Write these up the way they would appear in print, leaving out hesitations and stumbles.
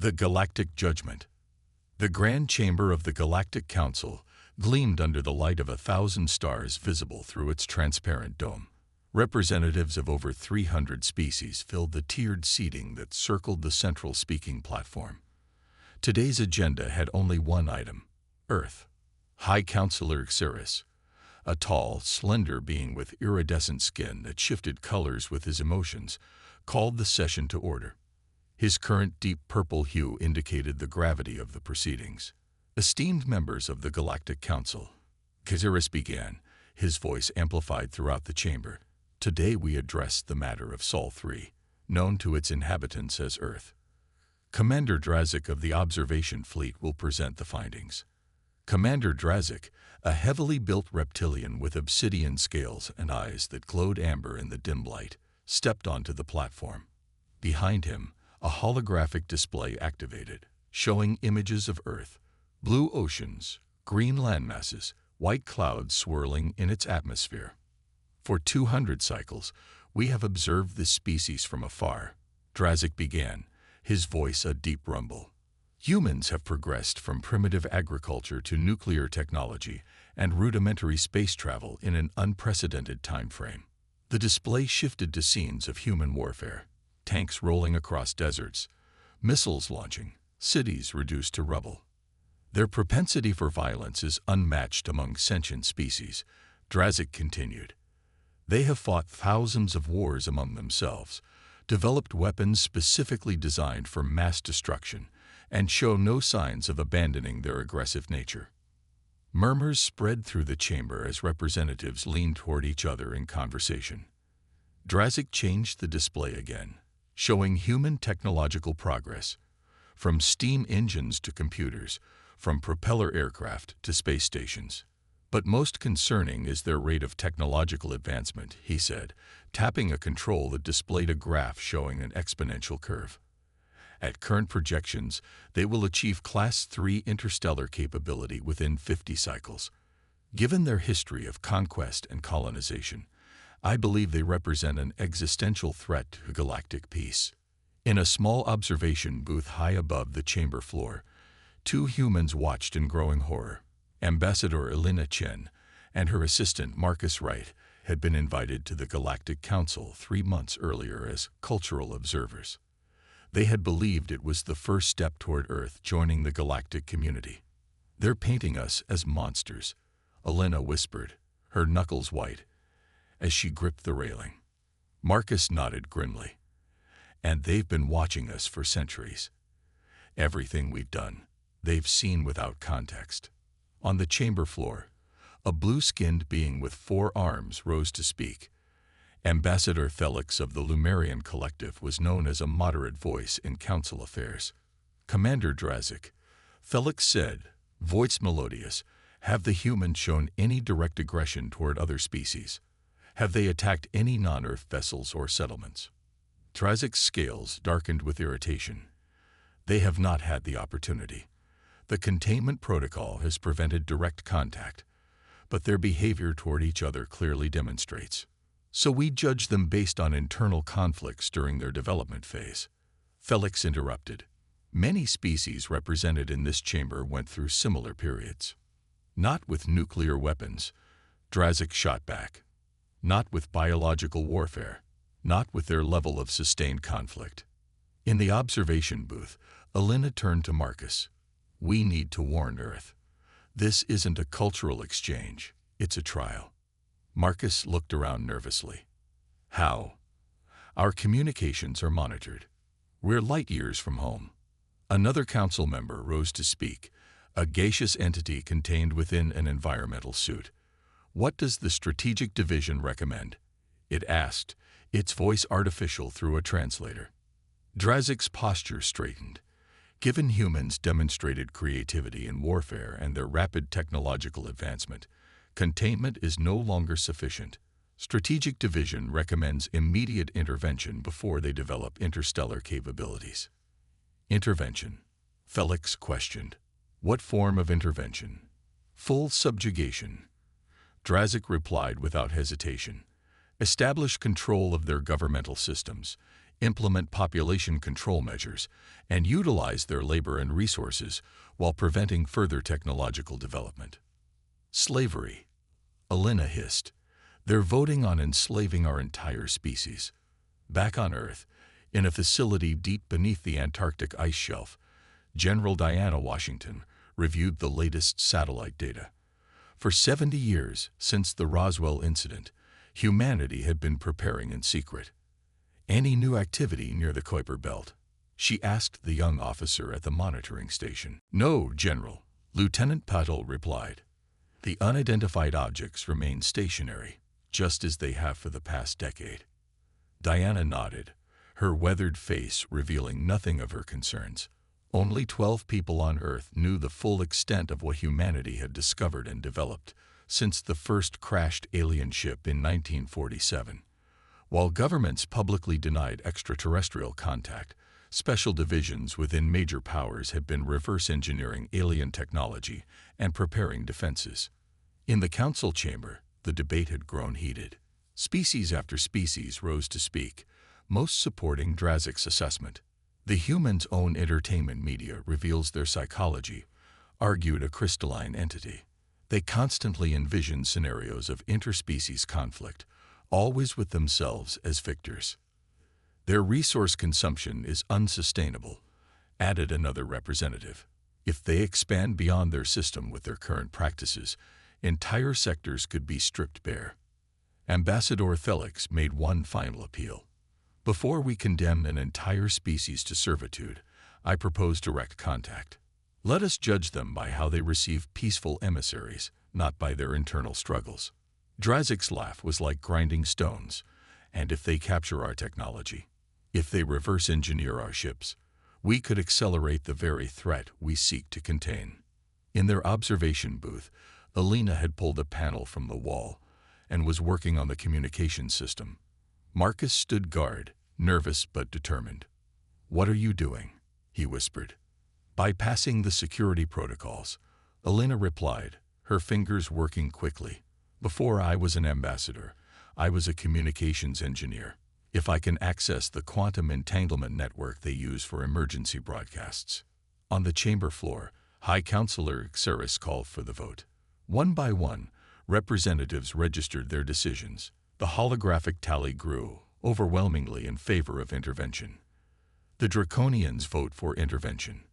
The Galactic Judgment. The grand chamber of the Galactic Council gleamed under the light of 1,000 stars visible through its transparent dome. Representatives of over 300 species filled the tiered seating that circled the central speaking platform. Today's agenda had only one item: Earth. High Counselor Xeris, a tall, slender being with iridescent skin that shifted colors with his emotions, called the session to order. His current deep purple hue indicated the gravity of the proceedings. Esteemed members of the Galactic Council, Xeris began, his voice amplified throughout the chamber. Today we address the matter of Sol 3, known to its inhabitants as Earth. Commander Drazik of the Observation Fleet will present the findings. Commander Drazik, a heavily built reptilian with obsidian scales and eyes that glowed amber in the dim light, stepped onto the platform. Behind him, a holographic display activated, showing images of Earth, blue oceans, green landmasses, white clouds swirling in its atmosphere. For 200 cycles, we have observed this species from afar, Drazik began, his voice a deep rumble. Humans have progressed from primitive agriculture to nuclear technology and rudimentary space travel in an unprecedented time frame. The display shifted to scenes of human warfare. Tanks rolling across deserts, missiles launching, cities reduced to rubble. Their propensity for violence is unmatched among sentient species, Drazik continued. They have fought thousands of wars among themselves, developed weapons specifically designed for mass destruction, and show no signs of abandoning their aggressive nature. Murmurs spread through the chamber as representatives leaned toward each other in conversation. Drazik changed the display again, showing human technological progress, from steam engines to computers, from propeller aircraft to space stations. But most concerning is their rate of technological advancement, he said, tapping a control that displayed a graph showing an exponential curve. At current projections, they will achieve Class 3 interstellar capability within 50 cycles. Given their history of conquest and colonization, I believe they represent an existential threat to galactic peace. In a small observation booth high above the chamber floor, two humans watched in growing horror. Ambassador Elena Chen and her assistant Marcus Wright had been invited to the Galactic Council 3 months earlier as cultural observers. They had believed it was the first step toward Earth joining the galactic community. "They're painting us as monsters," Elena whispered, her knuckles white, as she gripped the railing. Marcus nodded grimly. "And they've been watching us for centuries. Everything we've done, they've seen without context." On the chamber floor, a blue-skinned being with 4 arms rose to speak. Ambassador Felix of the Lumerian Collective was known as a moderate voice in council affairs. "Commander Drazik," Felix said, voice melodious, "have the humans shown any direct aggression toward other species? Have they attacked any non-Earth vessels or settlements?" Drazik's scales darkened with irritation. "They have not had the opportunity. The containment protocol has prevented direct contact, but their behavior toward each other clearly demonstrates. So we judge them based on internal conflicts during their development phase." Felix interrupted. "Many species represented in this chamber went through similar periods. Not with nuclear weapons," Drazik shot back. "Not with biological warfare. Not with their level of sustained conflict." In the observation booth, Elena turned to Marcus. "We need to warn Earth. This isn't a cultural exchange, it's a trial." Marcus looked around nervously. "How?" "Our communications are monitored. We're light years from home." Another council member rose to speak, a gaseous entity contained within an environmental suit. "What does the Strategic Division recommend?" it asked, its voice artificial through a translator. Drazik's posture straightened. Given humans' demonstrated creativity in warfare and their rapid technological advancement, containment is no longer sufficient. Strategic Division recommends immediate intervention before they develop interstellar capabilities. "Intervention?" Felix questioned. "What form of intervention?" "Full subjugation," Drazik replied without hesitation. "Establish control of their governmental systems, implement population control measures, and utilize their labor and resources while preventing further technological development. Slavery. Alina hissed. They're voting on enslaving our entire species. Back on Earth, in a facility deep beneath the Antarctic ice shelf, General Diana Washington reviewed the latest satellite data. For 70 years, since the Roswell incident, humanity had been preparing in secret. Any new activity near the Kuiper Belt? She asked the young officer at the monitoring station. No, General, Lieutenant Patel replied. The unidentified objects remain stationary, just as they have for the past decade. Diana nodded, her weathered face revealing nothing of her concerns. Only 12 people on Earth knew the full extent of what humanity had discovered and developed since the first crashed alien ship in 1947. While governments publicly denied extraterrestrial contact, special divisions within major powers had been reverse engineering alien technology and preparing defenses. In the council chamber, the debate had grown heated. Species after species rose to speak, most supporting Drazik's assessment. The human's own entertainment media reveals their psychology, argued a crystalline entity. They constantly envision scenarios of interspecies conflict, always with themselves as victors. Their resource consumption is unsustainable, added another representative. If they expand beyond their system with their current practices, entire sectors could be stripped bare. Ambassador Felix made one final appeal. Before we condemn an entire species to servitude, I propose direct contact. Let us judge them by how they receive peaceful emissaries, not by their internal struggles. Drazik's laugh was like grinding stones, and if they capture our technology, if they reverse engineer our ships, we could accelerate the very threat we seek to contain. In their observation booth, Alina had pulled a panel from the wall and was working on the communication system. Marcus stood guard, nervous but determined. "What are you doing?" he whispered. "Bypassing the security protocols," Alina replied, her fingers working quickly. "Before I was an ambassador, I was a communications engineer. If I can access the quantum entanglement network they use for emergency broadcasts." On the chamber floor, High Counselor Xeris called for the vote. One by one, representatives registered their decisions. The holographic tally grew, overwhelmingly in favor of intervention. The Draconians vote for intervention.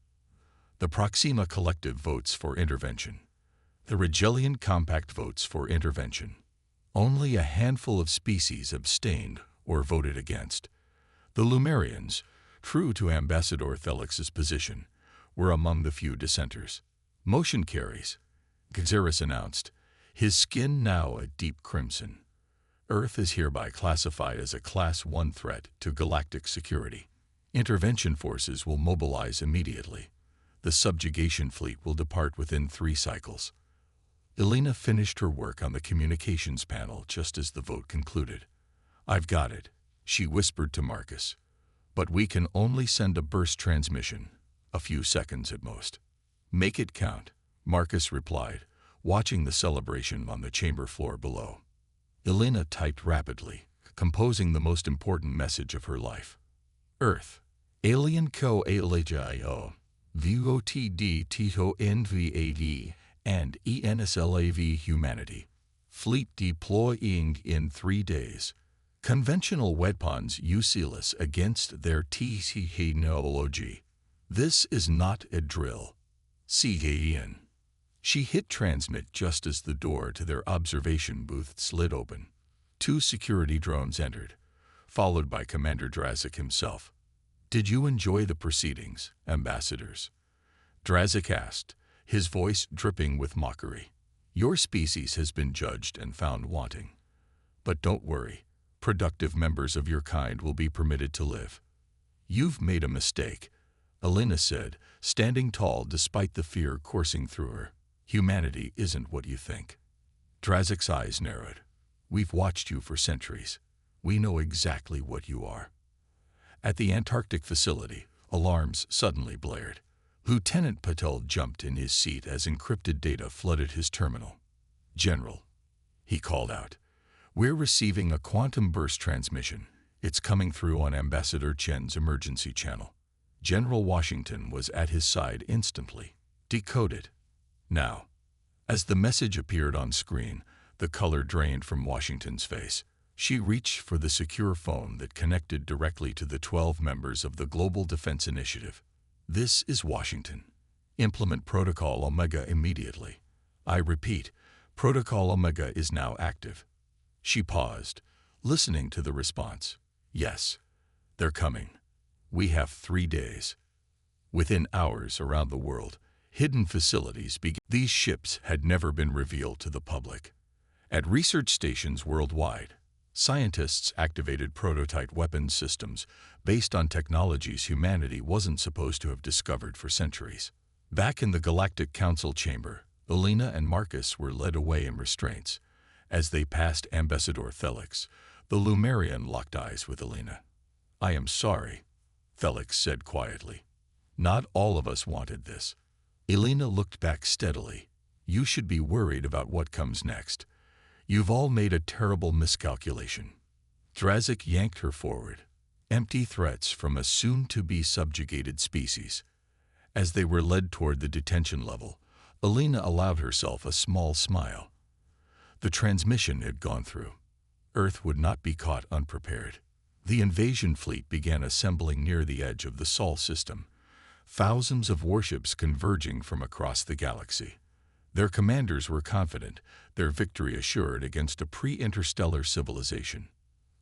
The Proxima Collective votes for intervention. The Rigelian Compact votes for intervention. Only a handful of species abstained or voted against. The Lumerians, true to Ambassador Felix's position, were among the few dissenters. "Motion carries," Xeris announced, his skin now a deep crimson. "Earth is hereby classified as a Class 1 threat to galactic security. Intervention forces will mobilize immediately. The subjugation fleet will depart within 3 cycles." Alina finished her work on the communications panel just as the vote concluded. "I've got it," she whispered to Marcus. "But we can only send a burst transmission, a few seconds at most." "Make it count," Marcus replied, watching the celebration on the chamber floor below. Alina typed rapidly, composing the most important message of her life. "Earth, Alien Co Alagio, VOTD Tito NVAD, and ENSLAV Humanity. Fleet deploying in 3 days. Conventional weapons useless against their technology. This is not a drill. CAN." She hit transmit just as the door to their observation booth slid open. 2 security drones entered, followed by Commander Drazik himself. "Did you enjoy the proceedings, ambassadors?" Drazik asked, his voice dripping with mockery. "Your species has been judged and found wanting. But don't worry, productive members of your kind will be permitted to live." "You've made a mistake," Alina said, standing tall despite the fear coursing through her. "Humanity isn't what you think." Drazik's eyes narrowed. "We've watched you for centuries. We know exactly what you are." At the Antarctic facility, alarms suddenly blared. Lieutenant Patel jumped in his seat as encrypted data flooded his terminal. "General," he called out, "we're receiving a quantum burst transmission. It's coming through on Ambassador Chen's emergency channel. General Washington was at his side instantly. Decoded. Now. As the message appeared on screen, the color drained from Washington's face. She reached for the secure phone that connected directly to the 12 members of the Global Defense Initiative. This is Washington. Implement Protocol Omega immediately. I repeat, Protocol Omega is now active. She paused, listening to the response. Yes, they're coming. We have 3 days. Within hours around the world, hidden facilities began. These ships had never been revealed to the public. At research stations worldwide, scientists activated prototype weapons systems based on technologies humanity wasn't supposed to have discovered for centuries. Back in the Galactic Council chamber, Elena and Marcus were led away in restraints. As they passed Ambassador Felix, the Lumerian locked eyes with Elena. I am sorry, Felix said quietly. Not all of us wanted this. Elena looked back steadily. You should be worried about what comes next. You've all made a terrible miscalculation. Drazik yanked her forward. Empty threats from a soon-to-be subjugated species. As they were led toward the detention level, Elena allowed herself a small smile. The transmission had gone through. Earth would not be caught unprepared. The invasion fleet began assembling near the edge of the Sol system, thousands of warships converging from across the galaxy. Their commanders were confident, their victory assured against a pre-interstellar civilization.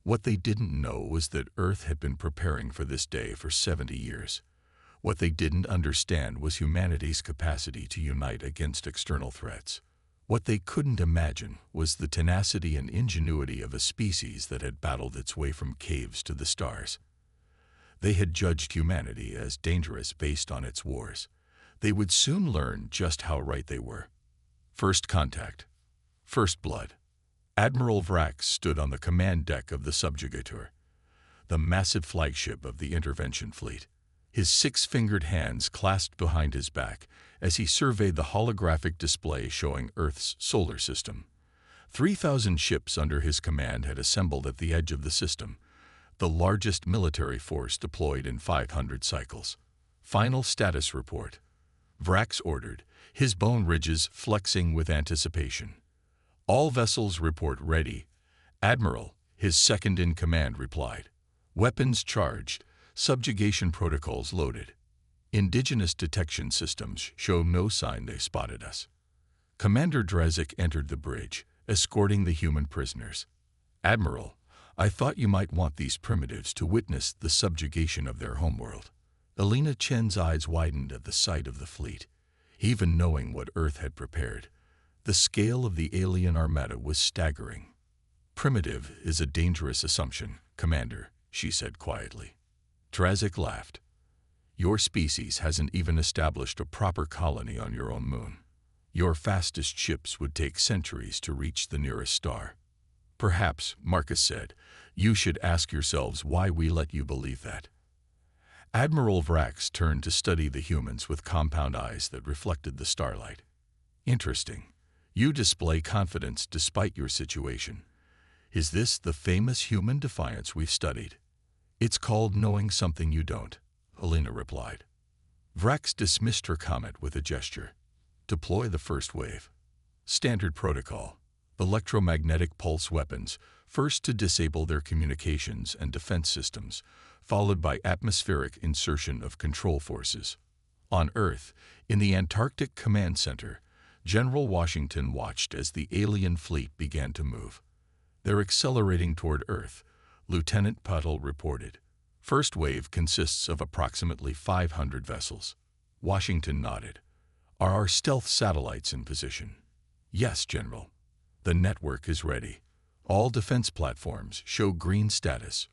What they didn't know was that Earth had been preparing for this day for 70 years. What they didn't understand was humanity's capacity to unite against external threats. What they couldn't imagine was the tenacity and ingenuity of a species that had battled its way from caves to the stars. They had judged humanity as dangerous based on its wars. They would soon learn just how right they were. First contact. First blood. Admiral Vrax stood on the command deck of the Subjugator, the massive flagship of the intervention fleet. His 6-fingered hands clasped behind his back as he surveyed the holographic display showing Earth's solar system. 3,000 ships under his command had assembled at the edge of the system, the largest military force deployed in 500 cycles. Final status report. Vrax ordered, his bone ridges flexing with anticipation. All vessels report ready. Admiral, his second-in-command, replied. Weapons charged, subjugation protocols loaded. Indigenous detection systems show no sign they spotted us. Commander Drazik entered the bridge, escorting the human prisoners. Admiral, I thought you might want these primitives to witness the subjugation of their homeworld. Elena Chen's eyes widened at the sight of the fleet. Even knowing what Earth had prepared, the scale of the alien armada was staggering. Primitive is a dangerous assumption, Commander, she said quietly. Drazik laughed. Your species hasn't even established a proper colony on your own moon. Your fastest ships would take centuries to reach the nearest star. Perhaps, Marcus said, you should ask yourselves why we let you believe that. Admiral Vrax turned to study the humans with compound eyes that reflected the starlight. Interesting. You display confidence despite your situation. Is this the famous human defiance we've studied? It's called knowing something you don't, Elena replied. Vrax dismissed her comment with a gesture. Deploy the first wave. Standard protocol. Electromagnetic pulse weapons, first to disable their communications and defense systems, followed by atmospheric insertion of control forces. On Earth, in the Antarctic Command Center, General Washington watched as the alien fleet began to move. They're accelerating toward Earth, Lieutenant Puttle reported. First wave consists of approximately 500 vessels. Washington nodded. Are our stealth satellites in position? Yes, General. The network is ready. All defense platforms show green status.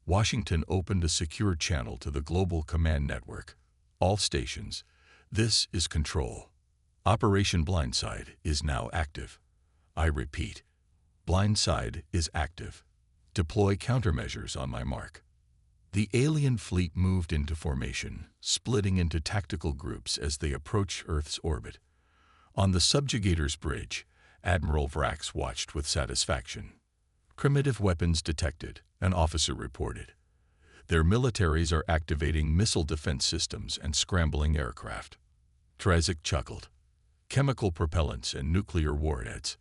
Washington opened a secure channel to the Global Command Network. All stations. This is control. Operation Blindside is now active. I repeat, Blindside is active. Deploy countermeasures on my mark. The alien fleet moved into formation, splitting into tactical groups as they approached Earth's orbit. On the Subjugator's bridge, Admiral Vrax watched with satisfaction. Primitive weapons detected, an officer reported. Their militaries are activating missile defense systems and scrambling aircraft. Drazik chuckled. Chemical propellants and nuclear warheads,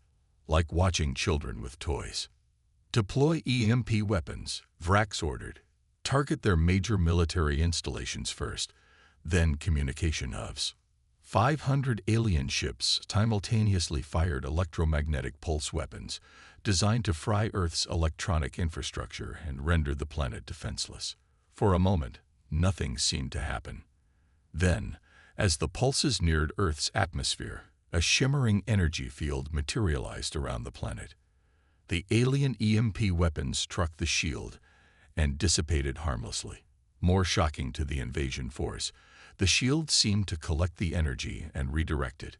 like watching children with toys. Deploy EMP weapons, Vrax ordered. Target their major military installations first, then communication hubs. 500 alien ships simultaneously fired electromagnetic pulse weapons designed to fry Earth's electronic infrastructure and render the planet defenseless. For a moment, nothing seemed to happen. Then, as the pulses neared Earth's atmosphere, a shimmering energy field materialized around the planet. The alien EMP weapons struck the shield and dissipated harmlessly. More shocking to the invasion force, the shield seemed to collect the energy and redirect it.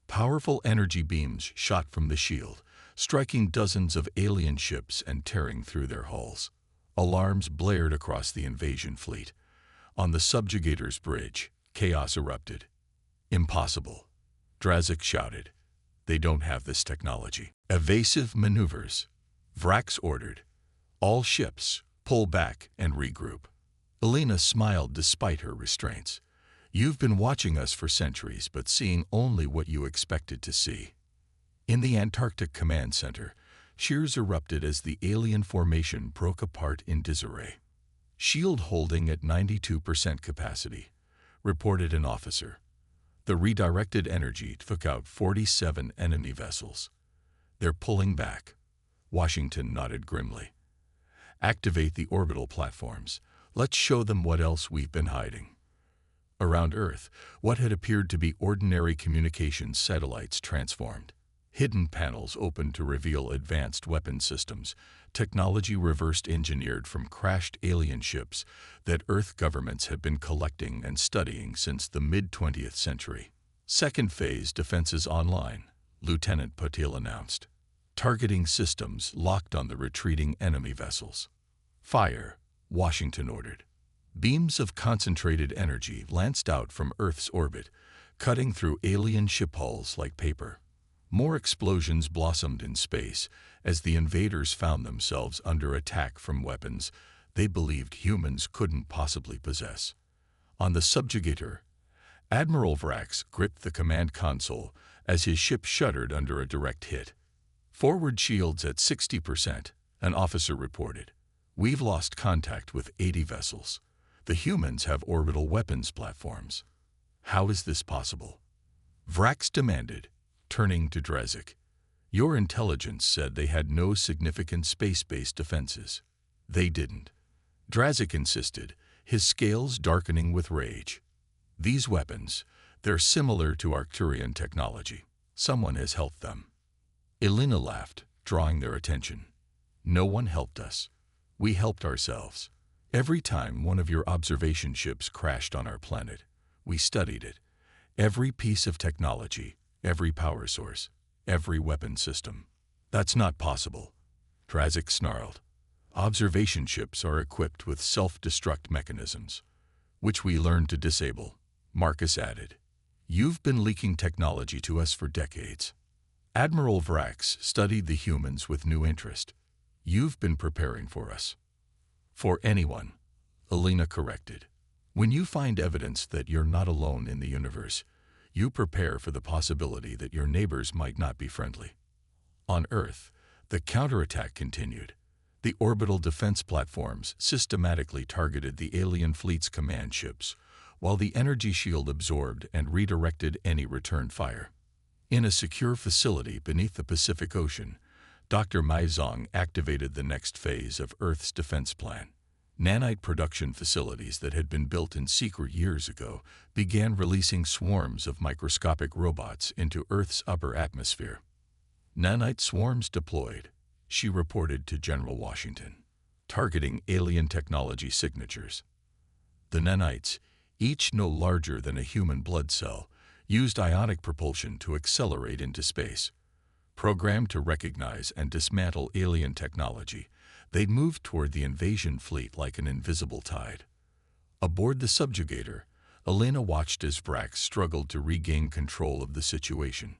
Powerful energy beams shot from the shield, striking dozens of alien ships and tearing through their hulls. Alarms blared across the invasion fleet. On the subjugator's bridge, chaos erupted. Impossible, Drazik shouted. They don't have this technology. Evasive maneuvers, Vrax ordered. All ships, pull back and regroup. Elena smiled despite her restraints. You've been watching us for centuries, but seeing only what you expected to see. In the Antarctic Command Center, cheers erupted as the alien formation broke apart in disarray. Shield holding at 92% capacity, reported an officer. The redirected energy took out 47 enemy vessels. They're pulling back. Washington nodded grimly. Activate the orbital platforms. Let's show them what else we've been hiding. Around Earth, what had appeared to be ordinary communications satellites transformed. Hidden panels opened to reveal advanced weapon systems, technology reversed engineered from crashed alien ships that Earth governments had been collecting and studying since the mid-20th century. Second phase defenses online, Lieutenant Patil announced. Targeting systems locked on the retreating enemy vessels. Fire, Washington ordered. Beams of concentrated energy lanced out from Earth's orbit, cutting through alien ship hulls like paper. More explosions blossomed in space as the invaders found themselves under attack from weapons they believed humans couldn't possibly possess. On the subjugator, Admiral Vrax gripped the command console as his ship shuddered under a direct hit. Forward shields at 60%, an officer reported. We've lost contact with 80 vessels. The humans have orbital weapons platforms. How is this possible? Vrax demanded, turning to Drazik. Your intelligence said they had no significant space-based defenses. They didn't. Drazik insisted, his scales darkening with rage. These weapons, they're similar to Arcturian technology. Someone has helped them. Elena laughed, drawing their attention. No one helped us. We helped ourselves. Every time one of your observation ships crashed on our planet, we studied it. Every piece of technology, every power source, every weapon system. That's not possible, Drazik snarled. Observation ships are equipped with self-destruct mechanisms, which we learned to disable, Marcus added. You've been leaking technology to us for decades. Admiral Vrax studied the humans with new interest. You've been preparing for us. For anyone, Elena corrected. When you find evidence that you're not alone in the universe, you prepare for the possibility that your neighbors might not be friendly. On Earth, the counterattack continued. The orbital defense platforms systematically targeted the alien fleet's command ships, while the energy shield absorbed and redirected any return fire. In a secure facility beneath the Pacific Ocean, Dr. Maizong activated the next phase of Earth's defense plan. Nanite production facilities that had been built in secret years ago began releasing swarms of microscopic robots into Earth's upper atmosphere. Nanite swarms deployed, she reported to General Washington, targeting alien technology signatures. The nanites, each no larger than a human blood cell, used ionic propulsion to accelerate into space. Programmed to recognize and dismantle alien technology, they'd moved toward the invasion fleet like an invisible tide. Aboard the subjugator, Elena watched as Vrax struggled to regain control of the situation.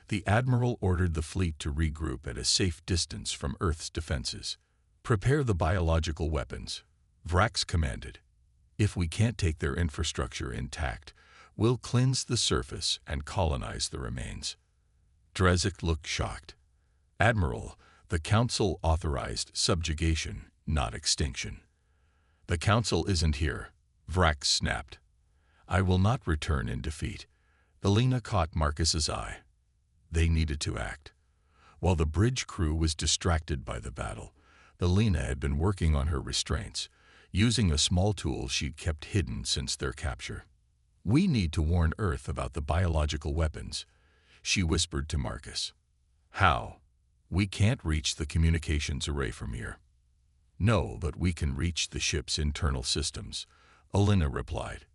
The Admiral ordered the fleet to regroup at a safe distance from Earth's defenses. "Prepare the biological weapons," Vrax commanded. "If we can't take their infrastructure intact, we'll cleanse the surface and colonize the remains." Drezek looked shocked. "Admiral, the Council authorized subjugation, not extinction." "The Council isn't here," Vrax snapped. "I will not return in defeat." Elena caught Marcus's eye. They needed to act. While the bridge crew was distracted by the battle, Elena had been working on her restraints, using a small tool she'd kept hidden since their capture. "We need to warn Earth about the biological weapons," she whispered to Marcus. "How?" "We can't reach the communications array from here." "No, but we can reach the ship's internal systems," Elena replied.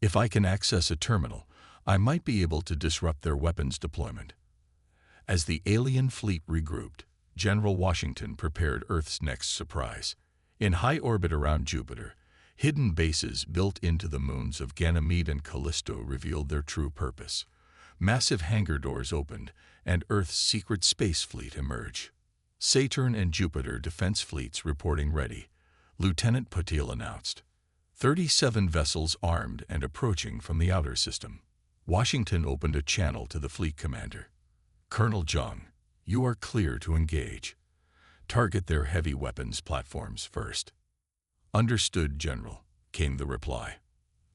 "If I can access a terminal, I might be able to disrupt their weapons deployment." As the alien fleet regrouped, General Washington prepared Earth's next surprise. In high orbit around Jupiter, hidden bases built into the moons of Ganymede and Callisto revealed their true purpose. Massive hangar doors opened, and Earth's secret space fleet emerged. "Saturn and Jupiter defense fleets reporting ready," Lieutenant Patil announced. 37 vessels armed and approaching from the outer system. Washington opened a channel to the fleet commander. "Colonel Jung, you are clear to engage. Target their heavy weapons platforms first." "Understood, General," came the reply.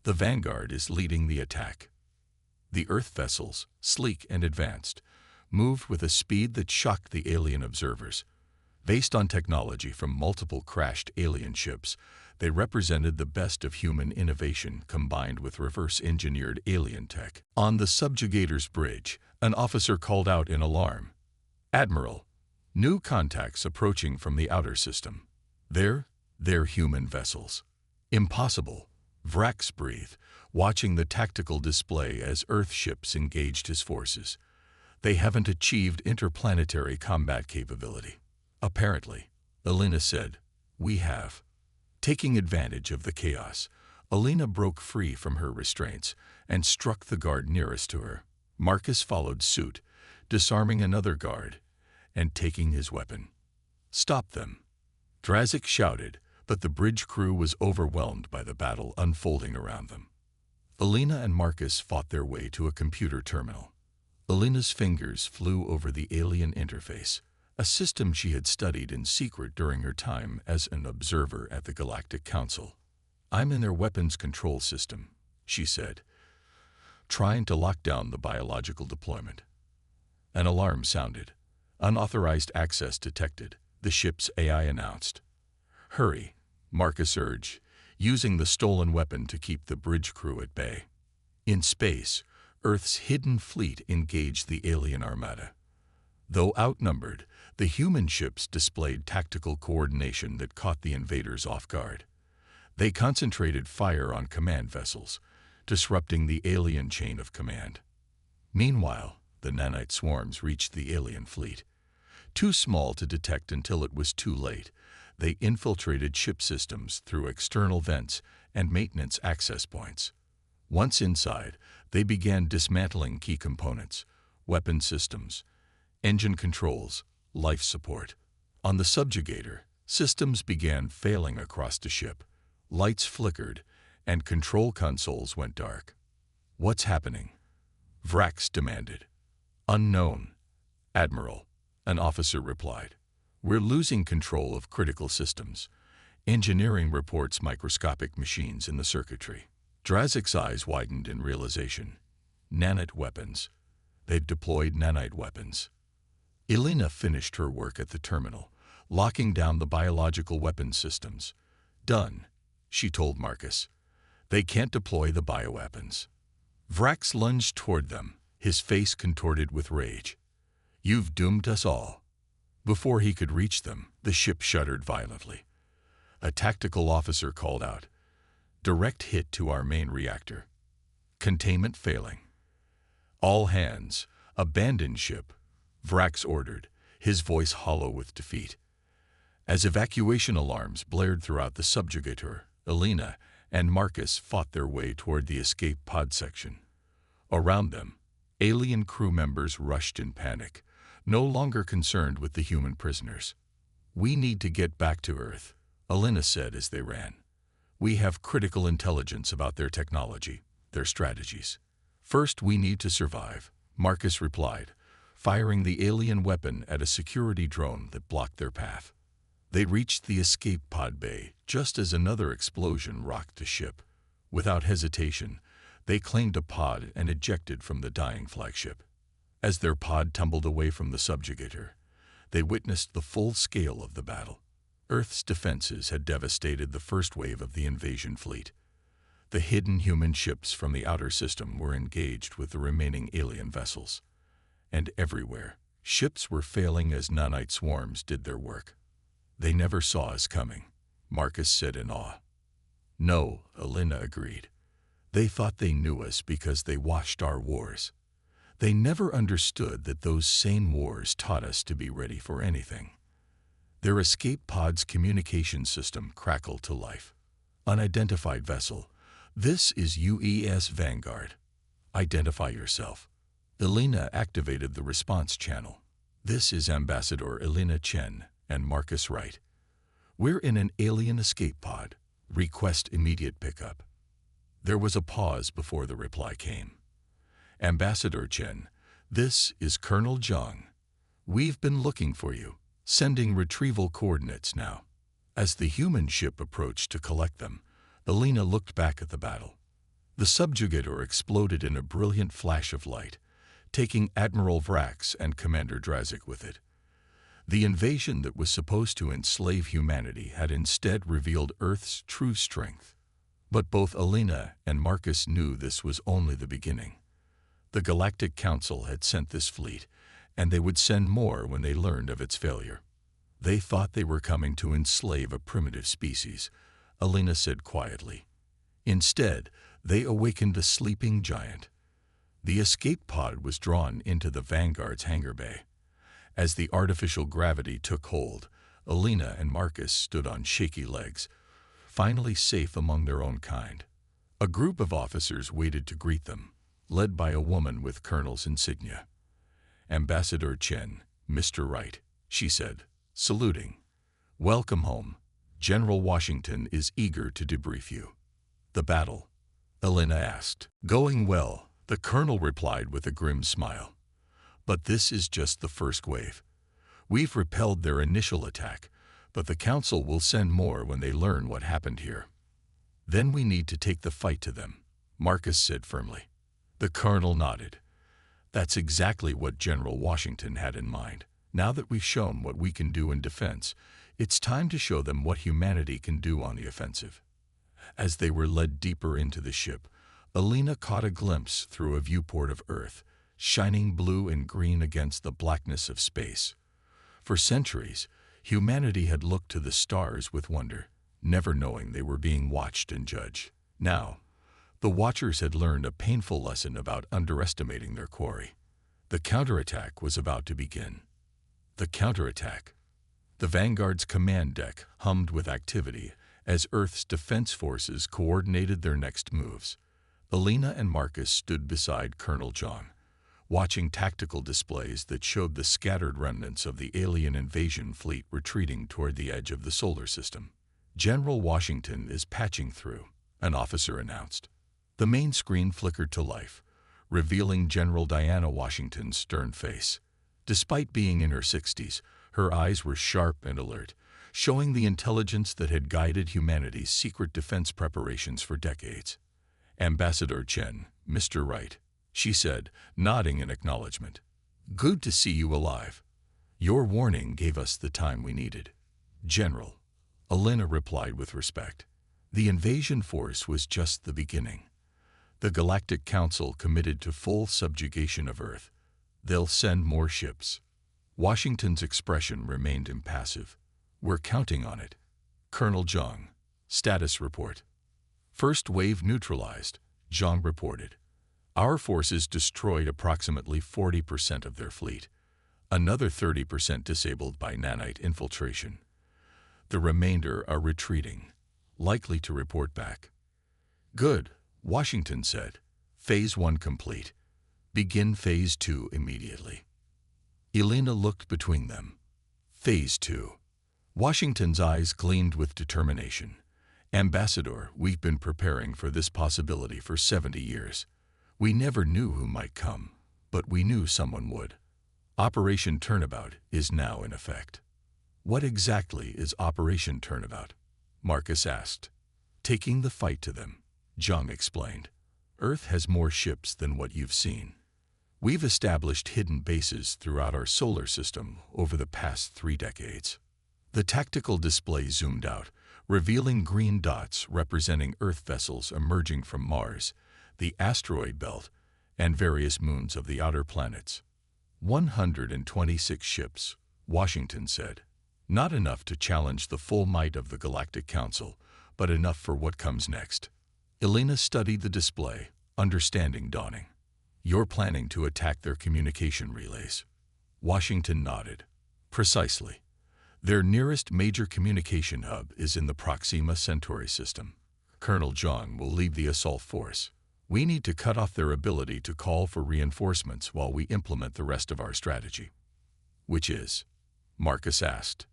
"The Vanguard is leading the attack." The Earth vessels, sleek and advanced, moved with a speed that shocked the alien observers. Based on technology from multiple crashed alien ships, they represented the best of human innovation combined with reverse-engineered alien tech. On the subjugator's bridge, an officer called out in alarm. "Admiral, new contacts approaching from the outer system. They're human vessels." "Impossible," Vrax breathed, watching the tactical display as Earth ships engaged his forces. "They haven't achieved interplanetary combat capability." "Apparently," Elena said. "We have." Taking advantage of the chaos, Elena broke free from her restraints and struck the guard nearest to her. Marcus followed suit, disarming another guard and taking his weapon. "Stop them," Drezek shouted, but the bridge crew was overwhelmed by the battle unfolding around them. Elena and Marcus fought their way to a computer terminal. Elena's fingers flew over the alien interface, a system she had studied in secret during her time as an observer at the Galactic Council. "I'm in their weapons control system," she said, trying to lock down the biological deployment. An alarm sounded. "Unauthorized access detected," the ship's AI announced. "Hurry," Marcus urged, using the stolen weapon to keep the bridge crew at bay. In space, Earth's hidden fleet engaged the alien armada. Though outnumbered, the human ships displayed tactical coordination that caught the invaders off guard. They concentrated fire on command vessels, disrupting the alien chain of command. Meanwhile, the nanite swarms reached the alien fleet. Too small to detect until it was too late, they infiltrated ship systems through external vents and maintenance access points. Once inside, they began dismantling key components, weapon systems, engine controls, life support. On the subjugator, systems began failing across the ship. Lights flickered, and control consoles went dark. "What's happening?" Vrax demanded. "Unknown, Admiral," an officer replied. "We're losing control of critical systems. Engineering reports microscopic machines in the circuitry." Drezek's eyes widened in realization. Nanite weapons. They've deployed nanite weapons. Elena finished her work at the terminal, locking down the biological weapons systems. "Done," she told Marcus. "They can't deploy the bioweapons." Vrax lunged toward them, his face contorted with rage. "You've doomed us all." Before he could reach them, the ship shuddered violently. A tactical officer called out, "Direct hit to our main reactor. Containment failing." "All hands, abandon ship," Vrax ordered, his voice hollow with defeat. As evacuation alarms blared throughout the subjugator, Elena and Marcus fought their way toward the escape pod section. Around them, Alien crew members rushed in panic, no longer concerned with the human prisoners. "We need to get back to Earth," Elena said as they ran. "We have critical intelligence about their technology, their strategies. First, we need to survive," Marcus replied, firing the alien weapon at a security drone that blocked their path. They reached the escape pod bay just as another explosion rocked the ship. Without hesitation, they claimed a pod and ejected from the dying flagship. As their pod tumbled away from the subjugator, they witnessed the full scale of the battle. Earth's defenses had devastated the first wave of the invasion fleet. The hidden human ships from the outer system were engaged with the remaining alien vessels. And everywhere, ships were failing as nanite swarms did their work. "They never saw us coming," Marcus said in awe. "No," Elena agreed. "They thought they knew us because they watched our wars. They never understood that those same wars taught us to be ready for anything." Their escape pod's communication system crackled to life. "Unidentified vessel. This is UES Vanguard. Identify yourself." Elena activated the response channel. "This is Ambassador Elena Chen and Marcus Wright. We're in an alien escape pod. Request immediate pickup." There was a pause before the reply came. "Ambassador Chen, this is Colonel Zhang. We've been looking for you. Sending retrieval coordinates now." As the human ship approached to collect them, Elena looked back at the battle. The subjugator exploded in a brilliant flash of light, taking Admiral Vrax and Commander Drazik with it. The invasion that was supposed to enslave humanity had instead revealed Earth's true strength. But both Elena and Marcus knew this was only the beginning. The Galactic Council had sent this fleet, and they would send more when they learned of its failure. "They thought they were coming to enslave a primitive species," Elena said quietly. "Instead, they awakened a sleeping giant." The escape pod was drawn into the Vanguard's hangar bay. As the artificial gravity took hold, Elena and Marcus stood on shaky legs, finally safe among their own kind. A group of officers waited to greet them, led by a woman with colonel's insignia. "Ambassador Chen, Mr. Wright," she said, saluting. "Welcome home. General Washington is eager to debrief you." "The battle?" Elena asked. "Going well," the colonel replied with a grim smile. "But this is just the first wave. We've repelled their initial attack, but the Council will send more when they learn what happened here. Then we need to take the fight to them," Marcus said firmly. The colonel nodded. "That's exactly what General Washington had in mind. Now that we've shown what we can do in defense, it's time to show them what humanity can do on the offensive." As they were led deeper into the ship, Elena caught a glimpse through a viewport of Earth, shining blue and green against the blackness of space. For centuries, humanity had looked to the stars with wonder, never knowing they were being watched and judged. Now, the Watchers had learned a painful lesson about underestimating their quarry. The counterattack was about to begin. The counterattack. The Vanguard's command deck hummed with activity as Earth's defense forces coordinated their next moves. Elena and Marcus stood beside Colonel Zhang, watching tactical displays that showed the scattered remnants of the alien invasion fleet retreating toward the edge of the solar system. "General Washington is patching through," an officer announced. The main screen flickered to life, revealing General Diana Washington's stern face. Despite being in her 60s, her eyes were sharp and alert, showing the intelligence that had guided humanity's secret defense preparations for decades. "Ambassador Chen, Mr. Wright," she said, nodding in acknowledgement. "Good to see you alive. Your warning gave us the time we needed." "General," Elena replied with respect. The invasion force was just the beginning. The Galactic Council committed to full subjugation of Earth. They'll send more ships. Washington's expression remained impassive. "We're counting on it." "Colonel Zhang, status report." "First wave neutralized," Zhang reported. "Our forces destroyed approximately 40% of their fleet. Another 30% disabled by nanite infiltration. The remainder are retreating, likely to report back." "Good," Washington said. "Phase 1 complete. Begin Phase 2 immediately. Elena looked between them. Phase 2. Washington's eyes gleamed with determination. Ambassador, we've been preparing for this possibility for 70 years. We never knew who might come, but we knew someone would. Operation Turnabout is now in effect. What exactly is Operation Turnabout? Marcus asked. Taking the fight to them, Zhang explained. Earth has more ships than what you've seen. We've established hidden bases throughout our solar system over the past 3 decades. The tactical display zoomed out, revealing green dots representing Earth vessels emerging from Mars, the asteroid belt, and various moons of the outer planets. 126 ships, Washington said. Not enough to challenge the full might of the Galactic Council, but enough for what comes next. Elena studied the display, understanding dawning. You're planning to attack their communication relays. Washington nodded. Precisely. Their nearest major communication hub is in the Proxima Centauri system. Colonel Zhang will lead the assault force. We need to cut off their ability to call for reinforcements while we implement the rest of our strategy. Which is? Marcus asked.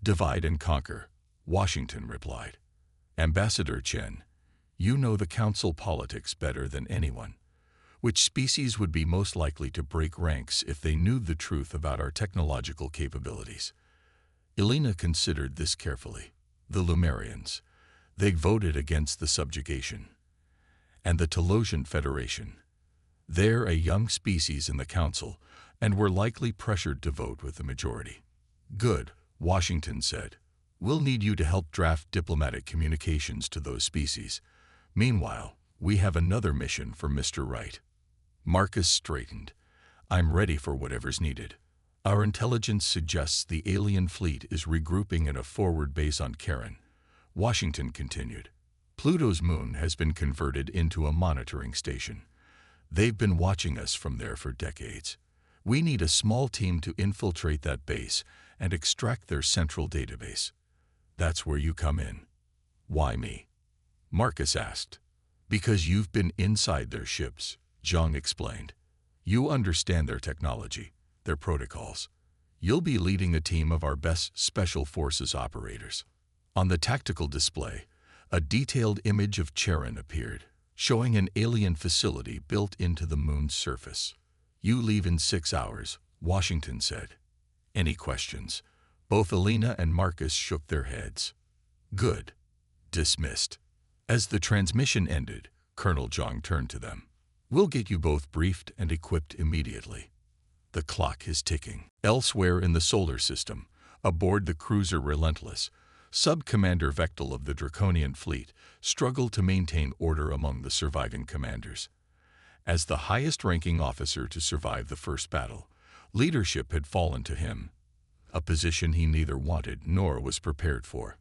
Divide and conquer, Washington replied. Ambassador Chen, you know the Council politics better than anyone. Which species would be most likely to break ranks if they knew the truth about our technological capabilities? Elena considered this carefully. The Lumerians. They voted against the subjugation. And the Telosian Federation. They're a young species in the Council, and were likely pressured to vote with the majority. Good, Washington said. We'll need you to help draft diplomatic communications to those species. Meanwhile, we have another mission for Mr. Wright. Marcus straightened. I'm ready for whatever's needed. Our intelligence suggests the alien fleet is regrouping at a forward base on Charon. Washington continued. Pluto's moon has been converted into a monitoring station. They've been watching us from there for decades. We need a small team to infiltrate that base and extract their central database. That's where you come in. Why me? Marcus asked. Because you've been inside their ships, Zhang explained. You understand their technology, their protocols. You'll be leading a team of our best Special Forces operators. On the tactical display, a detailed image of Charon appeared, showing an alien facility built into the moon's surface. You leave in 6 hours, Washington said. Any questions? Both Elena and Marcus shook their heads. Good. Dismissed. As the transmission ended, Colonel Zhang turned to them. We'll get you both briefed and equipped immediately. The clock is ticking. Elsewhere in the solar system, aboard the cruiser Relentless, Sub-Commander Vectel of the Draconian Fleet struggled to maintain order among the surviving commanders. As the highest-ranking officer to survive the first battle, leadership had fallen to him, a position he neither wanted nor was prepared for.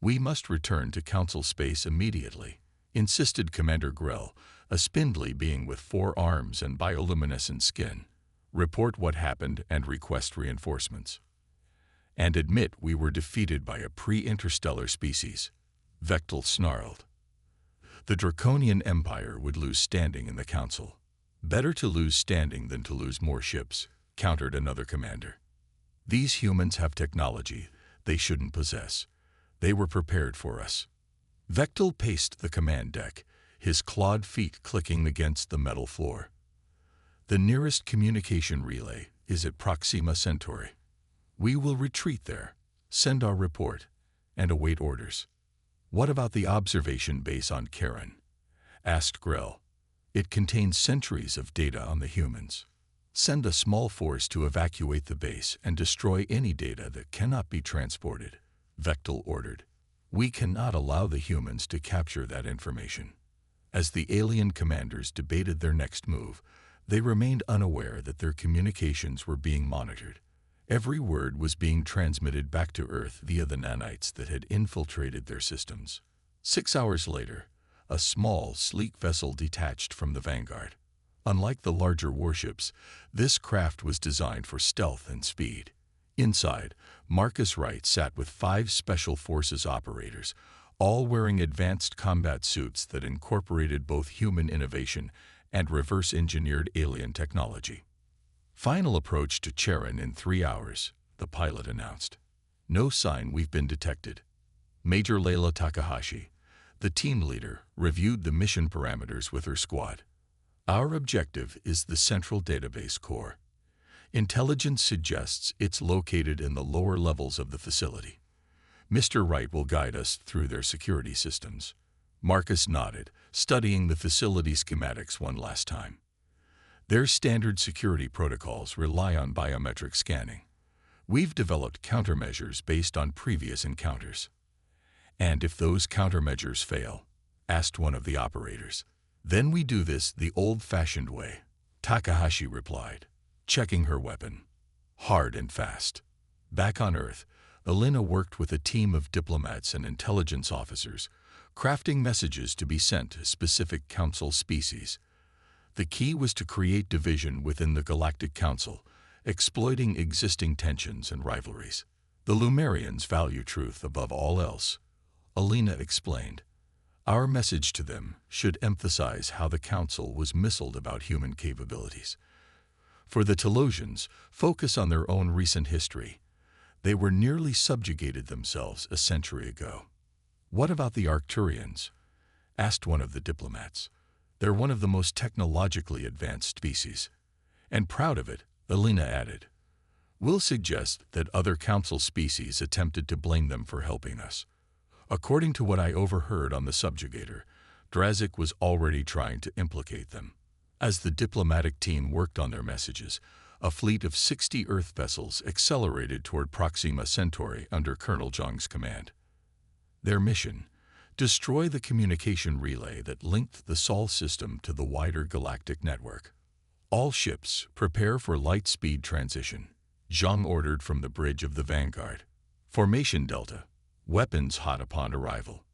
We must return to Council space immediately, insisted Commander Grell, a spindly being with 4 arms and bioluminescent skin. Report what happened and request reinforcements. And admit we were defeated by a pre-interstellar species, Vectel snarled. The Draconian Empire would lose standing in the Council. Better to lose standing than to lose more ships, countered another commander. These humans have technology they shouldn't possess. They were prepared for us. Vectel paced the command deck, his clawed feet clicking against the metal floor. The nearest communication relay is at Proxima Centauri. We will retreat there, send our report, and await orders. What about the observation base on Charon? Asked Grell. It contains centuries of data on the humans. Send a small force to evacuate the base and destroy any data that cannot be transported, Vectel ordered. We cannot allow the humans to capture that information. As the alien commanders debated their next move, they remained unaware that their communications were being monitored. Every word was being transmitted back to Earth via the nanites that had infiltrated their systems. 6 hours later, a small, sleek vessel detached from the vanguard. Unlike the larger warships, this craft was designed for stealth and speed. Inside, Marcus Wright sat with 5 Special Forces operators, all wearing advanced combat suits that incorporated both human innovation and reverse-engineered alien technology. Final approach to Charon in 3 hours, the pilot announced. No sign we've been detected. Major Layla Takahashi, the team leader, reviewed the mission parameters with her squad. Our objective is the central database core. Intelligence suggests it's located in the lower levels of the facility. Mr. Wright will guide us through their security systems. Marcus nodded, studying the facility schematics one last time. Their standard security protocols rely on biometric scanning. We've developed countermeasures based on previous encounters. And if those countermeasures fail, asked one of the operators, then we do this the old-fashioned way, Takahashi replied, checking her weapon. Hard and fast. Back on Earth, Elena worked with a team of diplomats and intelligence officers, crafting messages to be sent to specific council species. The key was to create division within the Galactic Council, exploiting existing tensions and rivalries. The Lumerians value truth above all else, Elena explained. Our message to them should emphasize how the Council was missiled about human capabilities. For the Telosians, focus on their own recent history. They were nearly subjugated themselves a century ago. What about the Arcturians? Asked one of the diplomats. They're one of the most technologically advanced species. And proud of it, Elena added. We'll suggest that other council species attempted to blame them for helping us. According to what I overheard on the subjugator, Drazik was already trying to implicate them. As the diplomatic team worked on their messages, a fleet of 60 Earth vessels accelerated toward Proxima Centauri under Colonel Zhang's command. Their mission: destroy the communication relay that linked the Sol system to the wider galactic network. All ships prepare for light speed transition, Zhang ordered from the bridge of the Vanguard. Formation Delta, weapons hot upon arrival.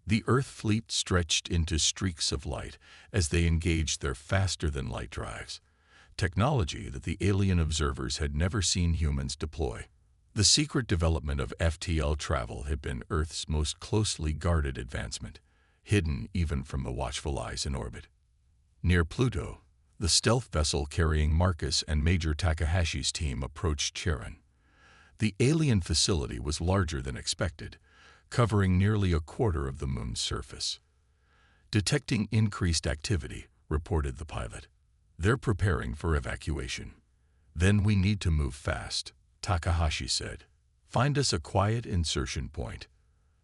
The Earth fleet stretched into streaks of light as they engaged their faster-than-light drives, technology that the alien observers had never seen humans deploy. The secret development of FTL travel had been Earth's most closely guarded advancement, hidden even from the watchful eyes in orbit. Near Pluto, the stealth vessel carrying Marcus and Major Takahashi's team approached Charon. The alien facility was larger than expected, covering nearly a quarter of the moon's surface. Detecting increased activity, reported the pilot. They're preparing for evacuation. Then we need to move fast, Takahashi said. Find us a quiet insertion point.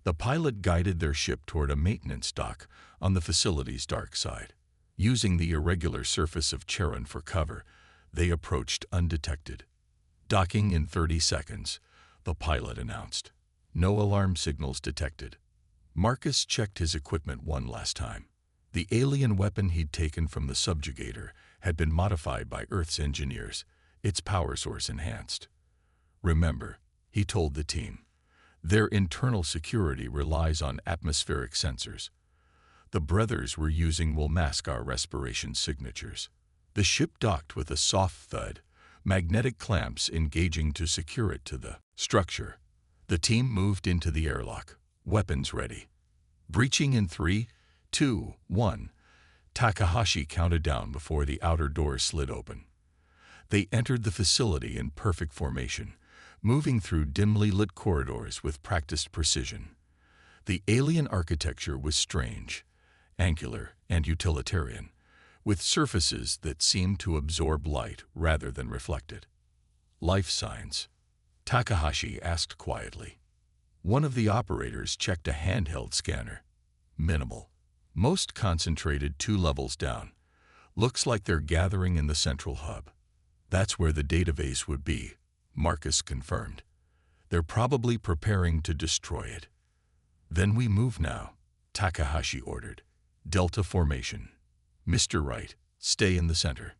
The pilot guided their ship toward a maintenance dock on the facility's dark side. Using the irregular surface of Charon for cover, they approached undetected. Docking in 30 seconds, the pilot announced. No alarm signals detected. Marcus checked his equipment one last time. The alien weapon he'd taken from the subjugator had been modified by Earth's engineers, its power source enhanced. Remember, he told the team, their internal security relies on atmospheric sensors. The breathers we're using will mask our respiration signatures. The ship docked with a soft thud, magnetic clamps engaging to secure it to the structure. The team moved into the airlock, weapons ready. Breaching in 3, 2, 1, Takahashi counted down before the outer door slid open. They entered the facility in perfect formation, moving through dimly lit corridors with practiced precision. The alien architecture was strange, angular and utilitarian, with surfaces that seemed to absorb light rather than reflect it. Life signs, Takahashi asked quietly. One of the operators checked a handheld scanner. Minimal. Most concentrated 2 levels down. Looks like they're gathering in the central hub. That's where the database would be, Marcus confirmed. They're probably preparing to destroy it. Then we move now, Takahashi ordered. Delta formation. Mr. Wright, stay in the center.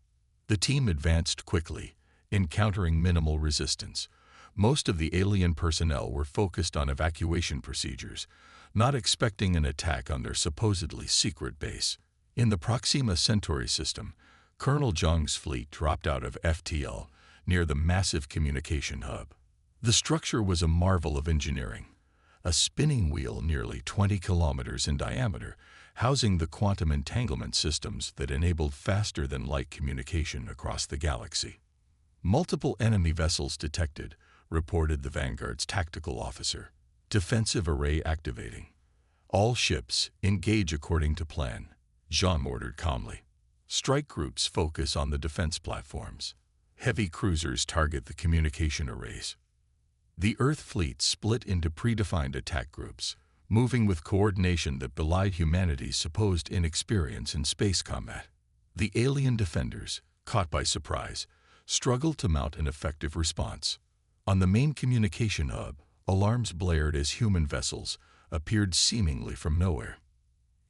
The team advanced quickly, encountering minimal resistance. Most of the alien personnel were focused on evacuation procedures, not expecting an attack on their supposedly secret base. In the Proxima Centauri system, Colonel Zhang's fleet dropped out of FTL near the massive communication hub. The structure was a marvel of engineering. A spinning wheel nearly 20 kilometers in diameter housing the quantum entanglement systems that enabled faster-than-light communication across the galaxy. Multiple enemy vessels detected, reported the Vanguard's tactical officer. Defensive array activating. All ships engage according to plan, Jean ordered calmly. Strike groups focus on the defense platforms. Heavy cruisers target the communication arrays. The Earth fleet split into predefined attack groups, moving with coordination that belied humanity's supposed inexperience in space combat. The alien defenders, caught by surprise, struggled to mount an effective response. On the main communication hub, alarms blared as human vessels appeared seemingly from nowhere.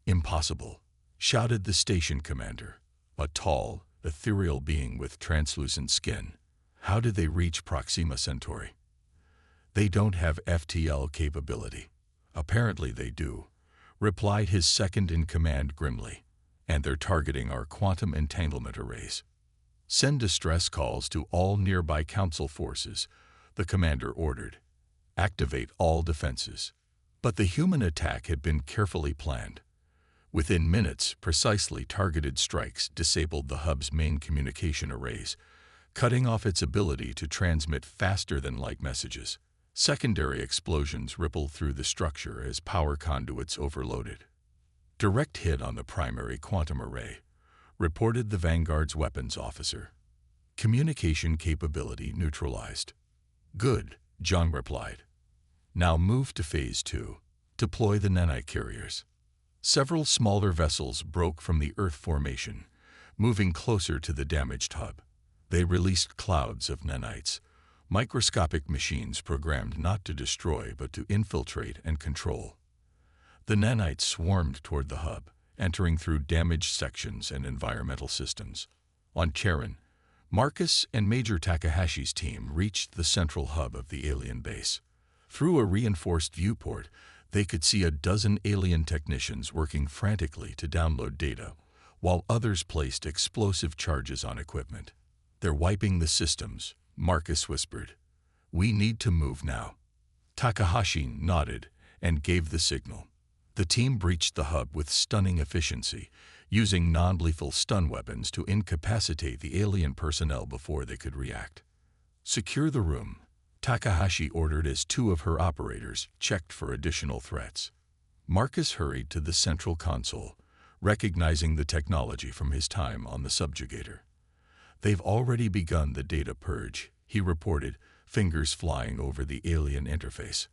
"Impossible," shouted the station commander, a tall, ethereal being with translucent skin. "How did they reach Proxima Centauri?" "They don't have FTL capability." "Apparently they do," replied his second-in-command grimly. "And they're targeting our quantum entanglement arrays." "Send distress calls to all nearby Council forces," the commander ordered. "Activate all defenses." But the human attack had been carefully planned. Within minutes, precisely targeted strikes disabled the hub's main communication arrays, cutting off its ability to transmit faster-than-light messages. Secondary explosions rippled through the structure as power conduits overloaded. "Direct hit on the primary quantum array," reported the Vanguard's weapons officer. "Communication capability neutralized." "Good," John replied. "Now move to Phase 2. Deploy the nanite carriers." Several smaller vessels broke from the Earth formation, moving closer to the damaged hub. They released clouds of nanites, microscopic machines programmed not to destroy but to infiltrate and control. The nanites swarmed toward the hub, entering through damaged sections and environmental systems. On Charon, Marcus and Major Takahashi's team reached the central hub of the alien base. Through a reinforced viewport, they could see a dozen alien technicians working frantically to download data, while others placed explosive charges on equipment. "They're wiping the systems," Marcus whispered. "We need to move now." Takahashi nodded and gave the signal. The team breached the hub with stunning efficiency, using non-lethal stun weapons to incapacitate the alien personnel before they could react. "Secure the room," Takahashi ordered as two of her operators checked for additional threats. Marcus hurried to the central console, recognizing the technology from his time on the subjugator. "They've already begun the data purge," he reported, fingers flying over the alien interface.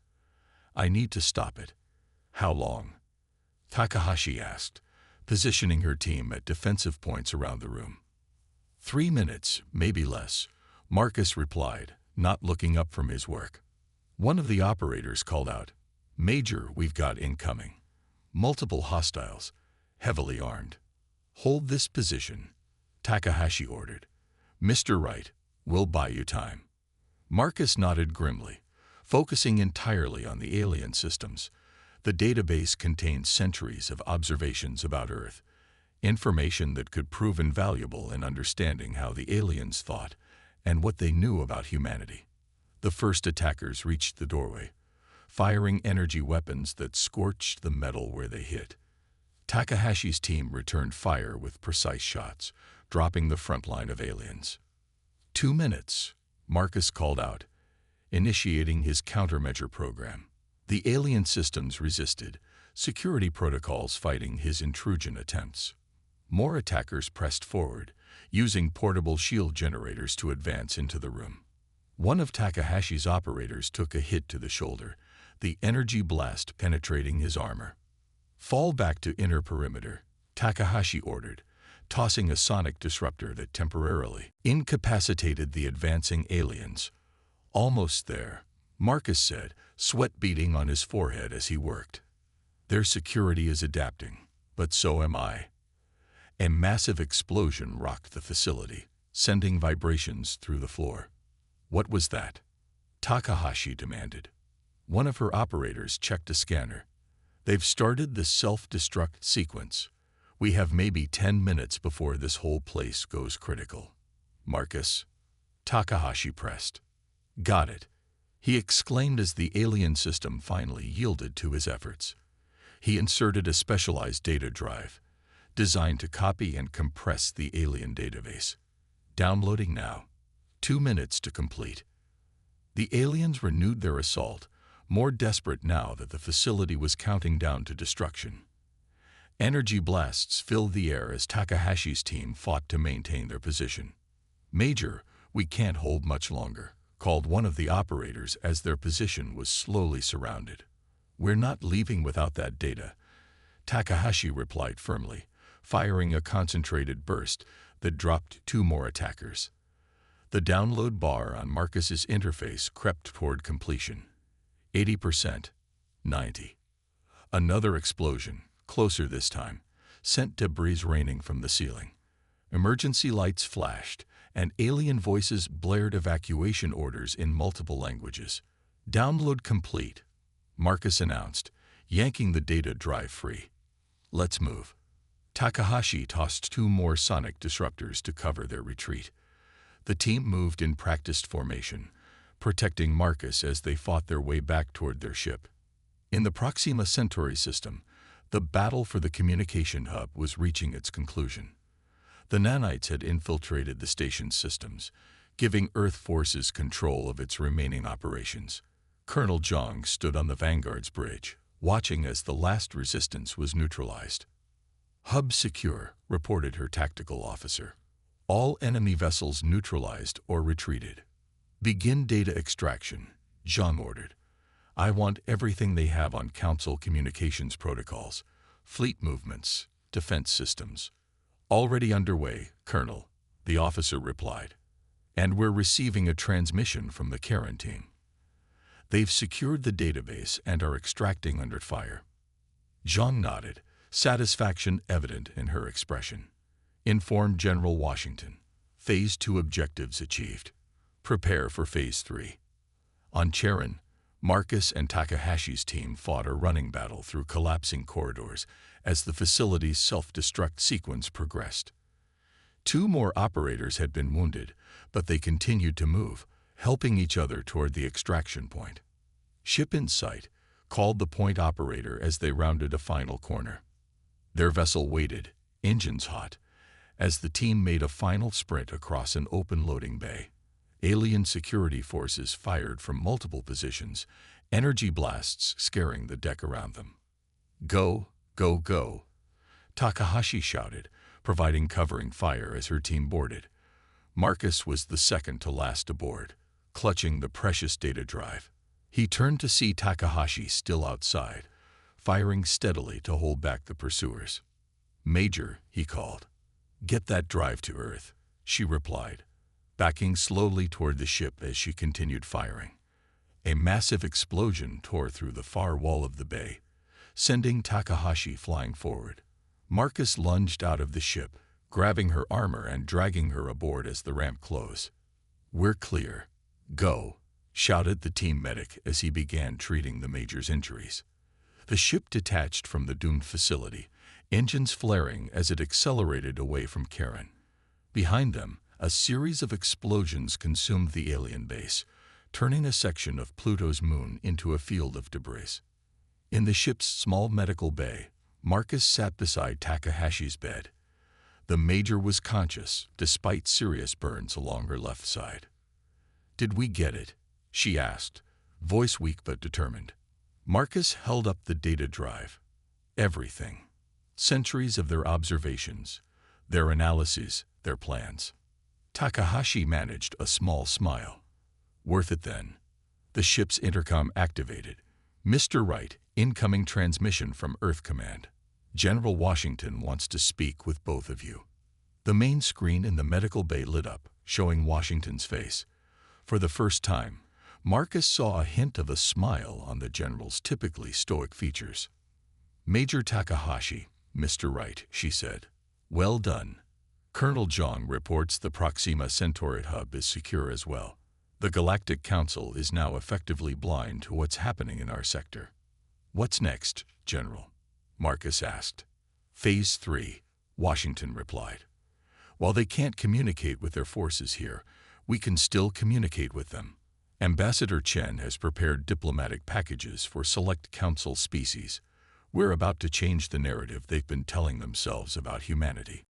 "I need to stop it." "How long?" Takahashi asked, positioning her team at defensive points around the room. 3 minutes, maybe less," Marcus replied, not looking up from his work. One of the operators called out, "Major, we've got incoming. Multiple hostiles, heavily armed." "Hold this position," Takahashi ordered. "Mr. Wright, we'll buy you time." Marcus nodded grimly, focusing entirely on the alien systems. The database contained centuries of observations about Earth, information that could prove invaluable in understanding how the aliens thought and what they knew about humanity. The first attackers reached the doorway, firing energy weapons that scorched the metal where they hit. Takahashi's team returned fire with precise shots, dropping the front line of aliens. 2 minutes, Marcus called out, initiating his countermeasure program. The alien systems resisted, security protocols fighting his intrusion attempts. More attackers pressed forward, using portable shield generators to advance into the room. One of Takahashi's operators took a hit to the shoulder, the energy blast penetrating his armor. "Fall back to inner perimeter," Takahashi ordered, tossing a sonic disruptor that temporarily incapacitated the advancing aliens. "Almost there," Marcus said, sweat beading on his forehead as he worked. "Their security is adapting, but so am I." A massive explosion rocked the facility, sending vibrations through the floor. "What was that?" Takahashi demanded. One of her operators checked a scanner. "They've started the self-destruct sequence. We have maybe 10 minutes before this whole place goes critical." "Marcus?" Takahashi pressed. "Got it," he exclaimed as the alien system finally yielded to his efforts. He inserted a specialized data drive, designed to copy and compress the alien database. Downloading now. 2 minutes to complete. The aliens renewed their assault, more desperate now that the facility was counting down to destruction. Energy blasts filled the air as Takahashi's team fought to maintain their position. "Major, we can't hold much longer," called one of the operators as their position was slowly surrounded. "We're not leaving without that data," Takahashi replied firmly, firing a concentrated burst that dropped 2 more attackers. The download bar on Marcus's interface crept toward completion. 80%, 90. Another explosion, closer this time, sent debris raining from the ceiling. Emergency lights flashed, and alien voices blared evacuation orders in multiple languages. "Download complete," Marcus announced, yanking the data drive free. "Let's move." Takahashi tossed 2 more sonic disruptors to cover their retreat. The team moved in practiced formation, protecting Marcus as they fought their way back toward their ship. In the Proxima Centauri system, the battle for the communication hub was reaching its conclusion. The nanites had infiltrated the station's systems, giving Earth forces control of its remaining operations. Colonel Zhang stood on the Vanguard's bridge, watching as the last resistance was neutralized. "Hub secure," reported her tactical officer. "All enemy vessels neutralized or retreated." "Begin data extraction," Zhang ordered. "I want everything they have on Council communications protocols, fleet movements, defense systems." "Already underway, Colonel," the officer replied. "And we're receiving a transmission from the Karen team. They've secured the database and are extracting under fire." Zhang nodded, satisfaction evident in her expression. "Inform General Washington. Phase 2 objectives achieved. Prepare for Phase 3. On Charon, Marcus and Takahashi's team fought a running battle through collapsing corridors as the facility's self-destruct sequence progressed. 2 more operators had been wounded, but they continued to move, helping each other toward the extraction point. "Ship in sight," called the point operator as they rounded a final corner. Their vessel waited, engines hot, as the team made a final sprint across an open loading bay. Alien security forces fired from multiple positions, energy blasts scaring the deck around them. "Go, go, go," Takahashi shouted, providing covering fire as her team boarded. Marcus was the second to last aboard, clutching the precious data drive. He turned to see Takahashi still outside, firing steadily to hold back the pursuers. "Major," he called. "Get that drive to Earth," she replied, backing slowly toward the ship as she continued firing. A massive explosion tore through the far wall of the bay, sending Takahashi flying forward. Marcus lunged out of the ship, grabbing her armor and dragging her aboard as the ramp closed. "We're clear. Go," shouted the team medic as he began treating the Major's injuries. The ship detached from the doomed facility, engines flaring as it accelerated away from Karen. Behind them, a series of explosions consumed the alien base, turning a section of Pluto's moon into a field of debris. In the ship's small medical bay, Marcus sat beside Takahashi's bed. The Major was conscious, despite serious burns along her left side. "Did we get it?" she asked, voice weak but determined. Marcus held up the data drive. "Everything. Centuries of their observations, their analyses, their plans." Takahashi managed a small smile. "Worth it then." The ship's intercom activated. "Mr. Wright, incoming transmission from Earth Command. General Washington wants to speak with both of you." The main screen in the medical bay lit up, showing Washington's face. For the first time, Marcus saw a hint of a smile on the general's typically stoic features. "Major Takahashi, Mr. Wright," she said. "Well done. Colonel Zhang reports the Proxima Centauri hub is secure as well. The Galactic Council is now effectively blind to what's happening in our sector." "What's next, General?" Marcus asked. "Phase 3, Washington replied. "While they can't communicate with their forces here, we can still communicate with them. Ambassador Chen has prepared diplomatic packages for select Council species. We're about to change the narrative they've been telling themselves about humanity.